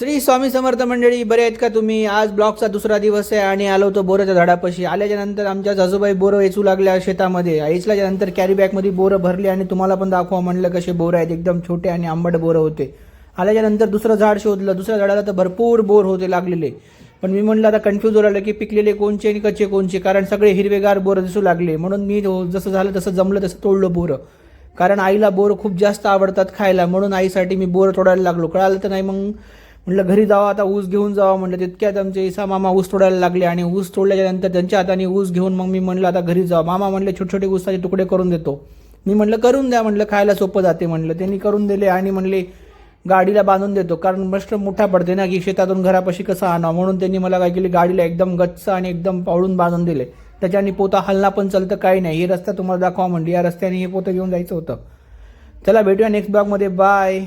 श्री स्वामी समर्थ मंडळी, बरे आहेत का तुम्ही? आज ब्लॉगचा दुसरा दिवस आहे आणि आलो होतो बोराच्या झाडापाशी. आल्याच्या नंतर आमच्या सासूबाई बोरं वेचू लागल्या शेतामध्ये. वेचल्याच्या नंतर कॅरी बॅगमध्ये बोरं भरली आणि तुम्हाला पण दाखवा म्हणलं कसे बोरं आहेत. एकदम छोटे आणि आंबट बोरं होते. आल्याच्या नंतर दुसरं झाड शोधलं. दुसऱ्या झाडाला तर भरपूर बोर होते लागलेले. पण मी म्हणलं आता कन्फ्यूज होऊ लागलं की पिकलेले कोणचे आणि कच्चे कोणचे, कारण सगळे हिरवेगार बोरं दिसू लागले. म्हणून मी जसं झालं तसं जमलं तसं तोडलं बोरं. कारण आईला बोरं खूप जास्त आवडतात खायला, म्हणून आईसाठी मी बोरं तोडायला लागलो. कळालं तर नाही, मग म्हटलं घरी जावं आता ऊस घेऊन जावं. म्हटलं तितक्यात आमचे ईसा मामा ऊस तोडायला लागले आणि ऊस तोडल्याच्या नंतर त्यांच्या हाताने ऊस घेऊन मग मी म्हणलं आता घरी जावं. मामा म्हणले छोटे छोटे ऊसाचे तुकडे करून देतो. मी म्हटलं करून द्या, म्हटलं खायला सोपं जाते. म्हटलं त्यांनी करून दिले आणि म्हणले गाडीला बांधून देतो, कारण मस्त मोठा पडते ना की शेतातून घरापाशी कसं आणावं. म्हणून त्यांनी मला काय केली, गाडीला एकदम गच्च आणि एकदम पावडून बांधून दिले. त्याच्याने पोता हलना पण चालतं, काही नाही. हे रस्ता तुम्हाला दाखवा म्हणली, या रस्त्याने हे पोतं घेऊन जायचं होतं. चला भेटूया नेक्स्ट ब्लॉगमध्ये. बाय.